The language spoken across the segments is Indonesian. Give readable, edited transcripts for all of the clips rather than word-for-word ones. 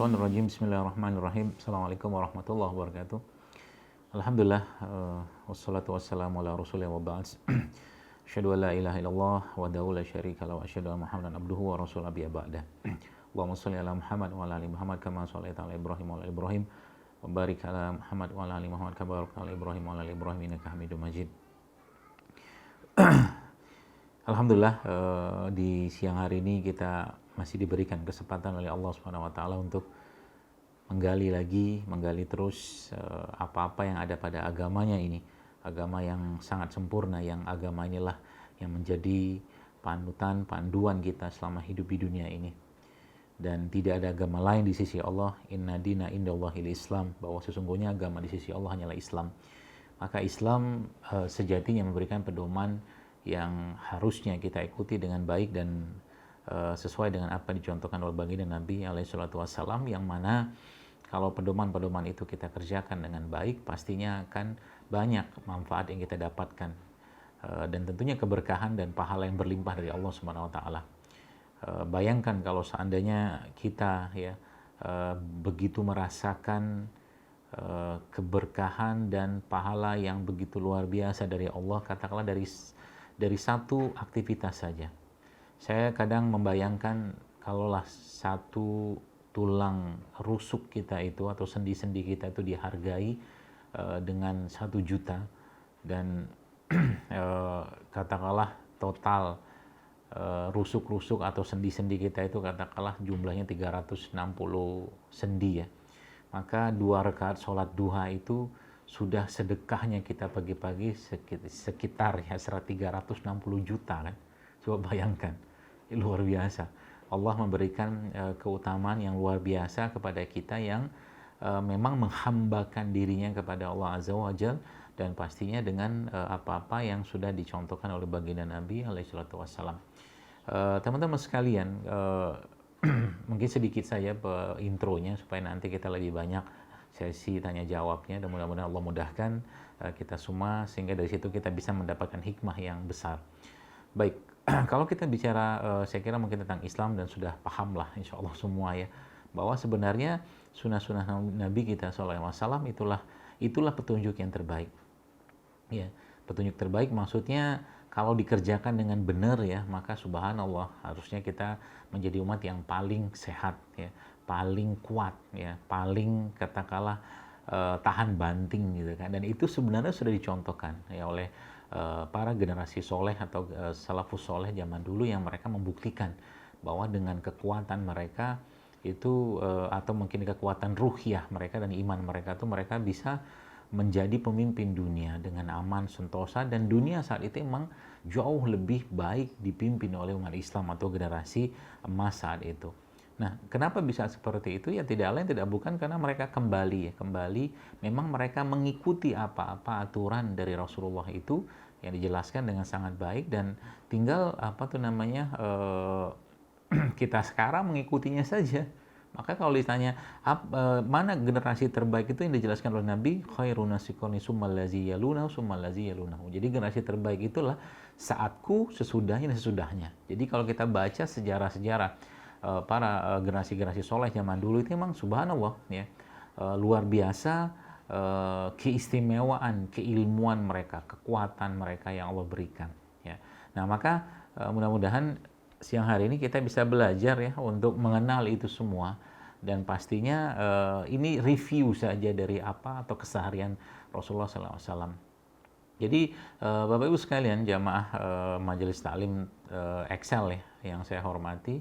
Minasyaitonirrajim. Bismillahirrahmanirrahim. Assalamualaikum warahmatullahi wabarakatuh. Alhamdulillah, wassalatu wassalamu ala rasulillah wa ba'd. Asyhadu an la ilaha illallah wahdahu la syarika lahu wa asyhadu anna Muhammadan abduhu wa rasuluhu bi ba'da. Allahumma shalli ala Muhammad wa ala ali Muhammad kama shallaita ala Ibrahim wa ala Ibrahim wa barik ala Muhammad wa ala ali Muhammad kama barakta ala Ibrahim wa ala ali Ibrahim innaka Hamidum Majid. Alhamdulillah, di siang hari ini kita masih diberikan kesempatan oleh Allah Subhanahu wa taala untuk menggali terus apa-apa yang ada pada agamanya ini, agama yang sangat sempurna, yang agama inilah yang menjadi panutan, panduan kita selama hidup di dunia ini. Dan tidak ada agama lain di sisi Allah. Inna dina indallahil Islam, bahwa sesungguhnya agama di sisi Allah hanyalah Islam. Maka Islam sejatinya memberikan pedoman yang harusnya kita ikuti dengan baik dan sesuai dengan apa dicontohkan oleh baginda Nabi SAW, yang mana kalau pedoman-pedoman itu kita kerjakan dengan baik, pastinya akan banyak manfaat yang kita dapatkan, dan tentunya keberkahan dan pahala yang berlimpah dari Allah Subhanahu wa taala. Bayangkan kalau seandainya kita begitu merasakan keberkahan dan pahala yang begitu luar biasa dari Allah, katakanlah dari satu aktivitas saja. Saya kadang membayangkan kalaulah satu tulang rusuk kita itu atau sendi-sendi kita itu dihargai dengan 1 juta, dan katakanlah total rusuk-rusuk atau sendi-sendi kita itu katakanlah jumlahnya 360 sendi ya. Maka 2 rakaat sholat duha itu sudah sedekahnya kita pagi-pagi sekitar 360 juta kan. Coba bayangkan, luar biasa. Allah memberikan keutamaan yang luar biasa kepada kita yang memang menghambakan dirinya kepada Allah Azza wa Jalla, dan pastinya dengan apa-apa yang sudah dicontohkan oleh baginda Nabi SAW. Teman-teman sekalian, mungkin sedikit saja intronya supaya nanti kita lebih banyak sesi tanya jawabnya, dan mudah-mudahan Allah mudahkan kita semua sehingga dari situ kita bisa mendapatkan hikmah yang besar. Baik, kalau kita bicara saya kira mungkin tentang Islam, dan sudah paham lah insya Allah semua ya, bahwa sebenarnya sunnah-sunnah Nabi kita SAW itulah petunjuk yang terbaik ya. Petunjuk terbaik maksudnya kalau dikerjakan dengan benar ya, maka subhanallah harusnya kita menjadi umat yang paling sehat ya, paling kuat ya, paling katakanlah tahan banting gitu kan. Dan itu sebenarnya sudah dicontohkan ya oleh para generasi soleh atau salafus soleh zaman dulu, yang mereka membuktikan bahwa dengan kekuatan mereka itu atau mungkin kekuatan ruhiyah mereka dan iman mereka itu, mereka bisa menjadi pemimpin dunia dengan aman, sentosa, dan dunia saat itu emang jauh lebih baik dipimpin oleh umat Islam atau generasi emas saat itu. Nah, kenapa bisa seperti itu? Ya tidak lain tidak bukan karena mereka kembali memang mereka mengikuti apa-apa aturan dari Rasulullah itu yang dijelaskan dengan sangat baik, dan tinggal kita sekarang mengikutinya saja. Maka kalau ditanya mana generasi terbaik itu, yang dijelaskan oleh Nabi, khairun nasi qarni tsummal ladzi yalunahu tsummal ladzi yalunahu. Jadi generasi terbaik itulah saatku, sesudahnya dan sesudahnya. Jadi kalau kita baca sejarah-sejarah para generasi-generasi soleh zaman dulu itu memang subhanallah ya, luar biasa keistimewaan, keilmuan mereka, kekuatan mereka yang Allah berikan ya. Nah, maka mudah-mudahan siang hari ini kita bisa belajar ya untuk mengenal itu semua, dan pastinya ini review saja dari apa atau keseharian Rasulullah SAW. Jadi Bapak Ibu sekalian, jamaah Majelis Taklim Excel ya yang saya hormati.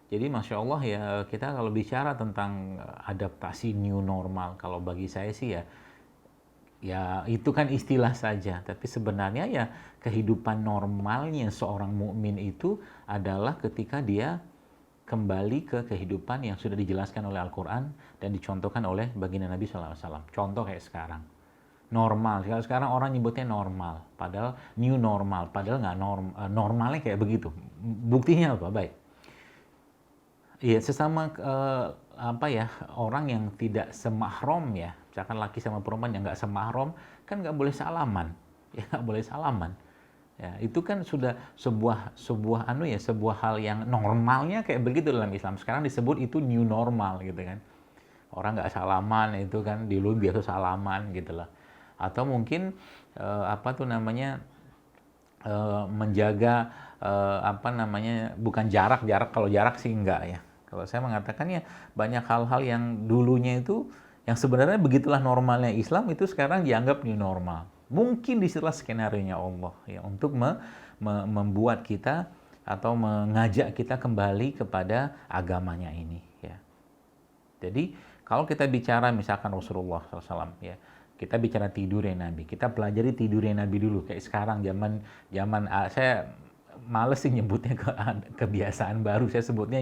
Jadi Masya Allah ya, kita kalau bicara tentang adaptasi new normal, kalau bagi saya sih ya itu kan istilah saja, tapi sebenarnya ya kehidupan normalnya seorang mukmin itu adalah ketika dia kembali ke kehidupan yang sudah dijelaskan oleh Al-Quran dan dicontohkan oleh baginda Nabi SAW. Contoh kayak sekarang, normal. Kalau sekarang orang nyebutnya normal, padahal new normal, padahal nggak normalnya kayak begitu. Buktinya apa? Baik. Iya, sesama orang yang tidak semahram ya, misalkan laki sama perempuan yang nggak semahram, kan nggak boleh salaman, ya nggak boleh salaman. Ya, itu kan sudah sebuah hal yang normalnya kayak begitu dalam Islam. Sekarang disebut itu new normal gitu kan. orang nggak salaman itu kan, dulu biasa salaman gitu lah. Atau mungkin apa tuh namanya, menjaga apa namanya, bukan jarak, kalau jarak sih enggak ya. Kalau saya mengatakan ya banyak hal-hal yang dulunya itu yang sebenarnya begitulah normalnya Islam, itu sekarang dianggap new normal. Mungkin disitulah skenario-nya Allah ya untuk membuat kita atau mengajak kita kembali kepada agamanya ini ya. Jadi kalau kita bicara misalkan Rasulullah SAW ya, kita bicara tidurnya Nabi, kita pelajari tidurnya Nabi dulu. Kayak sekarang zaman saya males sih nyebutnya kebiasaan baru, saya sebutnya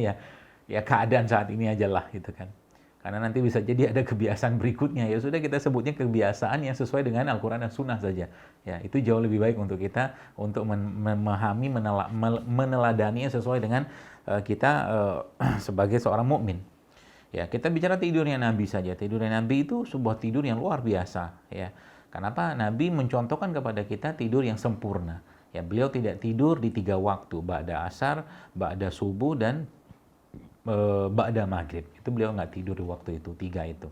ya keadaan saat ini aja lah gitu kan. Karena nanti bisa jadi ada kebiasaan berikutnya, ya sudah kita sebutnya kebiasaan yang sesuai dengan Al-Quran dan Sunnah saja. Ya, itu jauh lebih baik untuk kita untuk memahami, meneladani sesuai dengan kita sebagai seorang mukmin. Ya, kita bicara tidurnya Nabi saja. Tidurnya Nabi itu sebuah tidur yang luar biasa. Ya, kenapa? Nabi mencontohkan kepada kita tidur yang sempurna. Ya, beliau tidak tidur di 3 waktu, ba'da asar, ba'da subuh, dan ba'da maghrib. Itu beliau nggak tidur di waktu itu, 3 itu.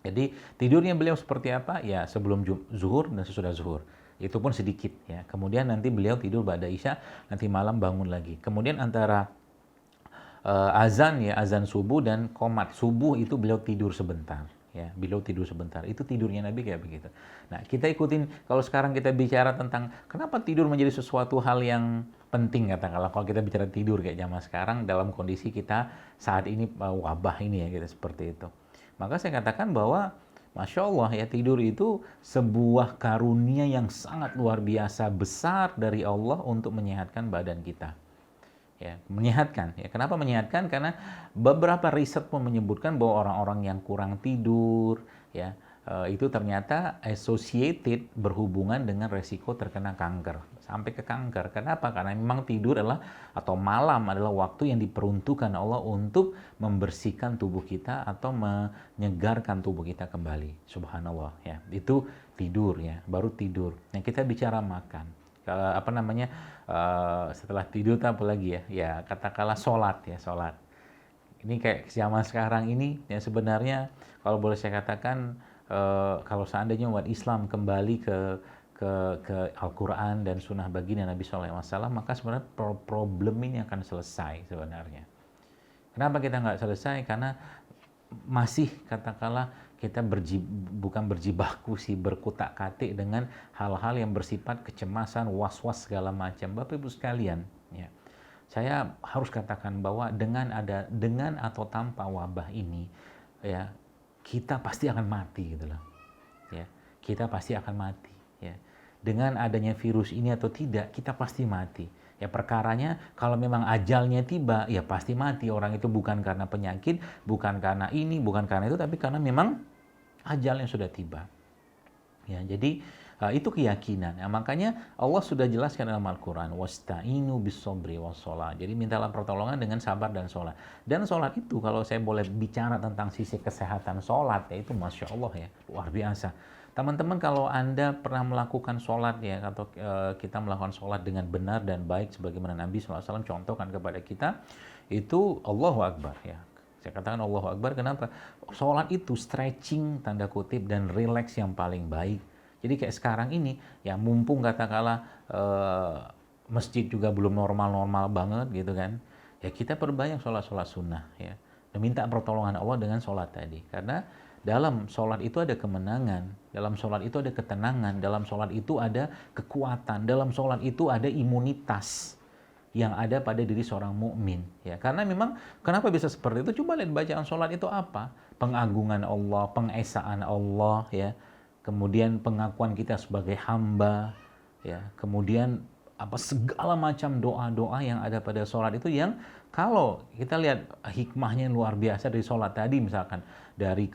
Jadi tidurnya beliau seperti apa? Ya, sebelum zuhur dan sesudah zuhur. Itu pun sedikit ya. Kemudian nanti beliau tidur ba'da isya, nanti malam bangun lagi. Kemudian antara azan subuh dan qomat subuh itu beliau tidur sebentar ya, beliau tidur sebentar. Itu tidurnya Nabi kayak begitu. Nah, kita ikutin. Kalau sekarang kita bicara tentang kenapa tidur menjadi sesuatu hal yang penting, katakanlah kalau kita bicara tidur kayak zaman sekarang dalam kondisi kita saat ini wabah ini ya, gitu seperti itu. Maka saya katakan bahwa Masya Allah ya, tidur itu sebuah karunia yang sangat luar biasa besar dari Allah untuk menyehatkan badan kita. Ya, menyehatkan. Ya, kenapa menyehatkan? Karena beberapa riset pun menyebutkan bahwa orang-orang yang kurang tidur, ya, itu ternyata associated, berhubungan dengan resiko terkena kanker, sampai ke kanker. Kenapa? Karena memang tidur adalah atau malam adalah waktu yang diperuntukkan Allah untuk membersihkan tubuh kita atau menyegarkan tubuh kita kembali. Subhanallah ya. Itu tidur ya, baru tidur. Nah, kita bicara makan. Apa namanya, setelah tidur apa lagi ya, ya katakanlah sholat ya, sholat ini kayak zaman sekarang ini ya, sebenarnya kalau boleh saya katakan, kalau seandainya umat Islam kembali ke Al-Quran dan Sunnah baginda Nabi SAW, maka sebenarnya problem ini akan selesai sebenarnya. Kenapa kita nggak selesai? Karena masih katakanlah kita bukan berjibaku sih, berkutak-katik dengan hal-hal yang bersifat kecemasan, was-was segala macam. Bapak Ibu sekalian, ya, saya harus katakan bahwa dengan atau tanpa wabah ini, ya, kita pasti akan mati gitu loh. Ya, kita pasti akan mati. Ya, dengan adanya virus ini atau tidak, kita pasti mati. Ya, perkaranya kalau memang ajalnya tiba, ya pasti mati. Orang itu bukan karena penyakit, bukan karena ini, bukan karena itu, tapi karena memang ajalnya sudah tiba. Ya, jadi itu keyakinan. Ya, makanya Allah sudah jelaskan dalam Al-Quran, wasta'inu bis-sobri was-sholat. Jadi mintalah pertolongan dengan sabar dan sholat. Dan sholat itu kalau saya boleh bicara tentang sisi kesehatan sholat, ya itu Masya Allah ya, luar biasa. Teman-teman, kalau Anda pernah melakukan sholat ya, atau kita melakukan sholat dengan benar dan baik sebagaimana Nabi SAW contohkan kepada kita, itu Allahu Akbar ya. Saya katakan Allahu Akbar, kenapa? Sholat itu stretching, tanda kutip, dan relax yang paling baik. Jadi kayak sekarang ini, ya mumpung katakanlah masjid juga belum normal-normal banget gitu kan, ya kita perbanyak sholat-sholat sunnah ya. Dan minta pertolongan Allah dengan sholat tadi. Karena dalam sholat itu ada kemenangan, dalam sholat itu ada ketenangan, dalam sholat itu ada kekuatan, dalam sholat itu ada imunitas yang ada pada diri seorang mukmin. Ya, karena memang kenapa bisa seperti itu? Coba lihat bacaan sholat itu apa? Pengagungan Allah, pengesaan Allah, ya. Kemudian pengakuan kita sebagai hamba, ya. Kemudian segala macam doa-doa yang ada pada sholat itu, yang kalau kita lihat hikmahnya luar biasa dari sholat tadi, misalkan dari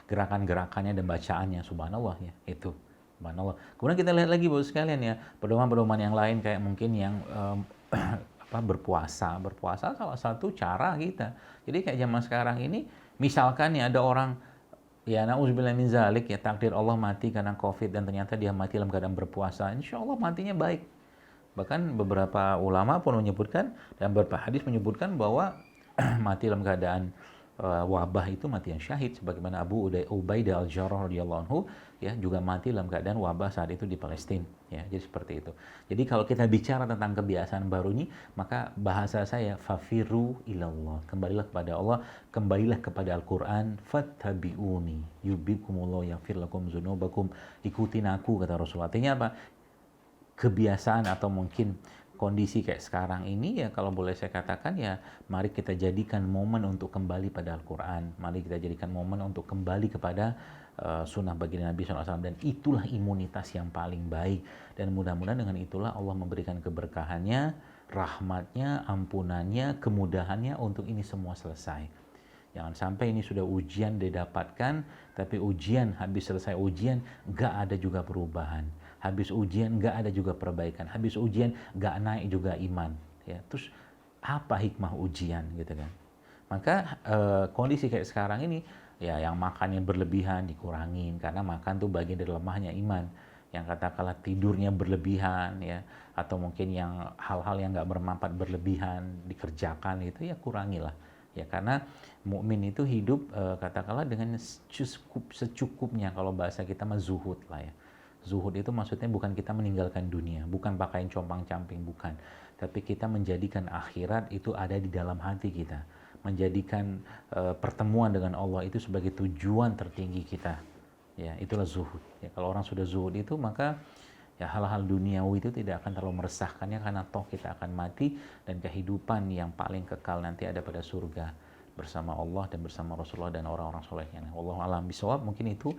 gerakan-gerakannya dan bacaannya, subhanallah ya, itu subhanallah. Kemudian kita lihat lagi Bapak sekalian ya, pedoman-pedoman yang lain kayak mungkin yang berpuasa salah satu cara kita. Jadi kayak zaman sekarang ini, misalkan ya ada orang, ya na'udzubillah min zalik ya, takdir Allah mati karena COVID dan ternyata dia mati dalam keadaan berpuasa, insya Allah matinya baik. Bahkan beberapa ulama pun menyebutkan dan beberapa hadis menyebutkan bahwa mati dalam keadaan wabah itu mati yang syahid, sebagaimana Abu Ubaidah Al-Jarrah radhiyallahu anhu ya juga mati dalam keadaan wabah saat itu di Palestina ya. Jadi seperti itu. Jadi kalau kita bicara tentang kebiasaan baru ini, maka bahasa saya fafiru ilallah, kembalilah kepada Allah, kembalilah kepada Al-Qur'an, fattabi'uni yubikumullah yaghfir lakum dzunubakum, ikutin aku kata Rasulullah. Artinya apa? Kebiasaan atau mungkin kondisi kayak sekarang ini ya, kalau boleh saya katakan ya, mari kita jadikan momen untuk kembali pada Al-Quran, mari kita jadikan momen untuk kembali kepada sunnah baginda Nabi SAW, dan itulah imunitas yang paling baik, dan mudah-mudahan dengan itulah Allah memberikan keberkahannya, rahmatnya, ampunannya, kemudahannya untuk ini semua selesai. Jangan sampai ini sudah ujian didapatkan, tapi ujian, habis selesai ujian nggak ada juga perubahan, habis ujian nggak ada juga perbaikan, habis ujian nggak naik juga iman ya. Terus apa hikmah ujian gitu kan? Maka kondisi kayak sekarang ini ya, yang makannya berlebihan dikurangin, karena makan tuh bagian dari lemahnya iman. Yang katakanlah tidurnya berlebihan ya, atau mungkin yang hal-hal yang nggak bermanfaat berlebihan dikerjakan, itu ya kurangilah ya, karena mukmin itu hidup katakanlah dengan secukupnya, kalau bahasa kita mah zuhud lah ya. Zuhud itu maksudnya bukan kita meninggalkan dunia, bukan pakaian compang-camping, bukan. Tapi kita menjadikan akhirat itu ada di dalam hati kita. Menjadikan pertemuan dengan Allah itu sebagai tujuan tertinggi kita. Ya, itulah zuhud. Ya, kalau orang sudah zuhud itu, maka ya hal-hal duniawi itu tidak akan terlalu meresahkannya, karena toh kita akan mati dan kehidupan yang paling kekal nanti ada pada surga bersama Allah dan bersama Rasulullah dan orang-orang solehnya. Wallahu a'lam bishawab. Mungkin itu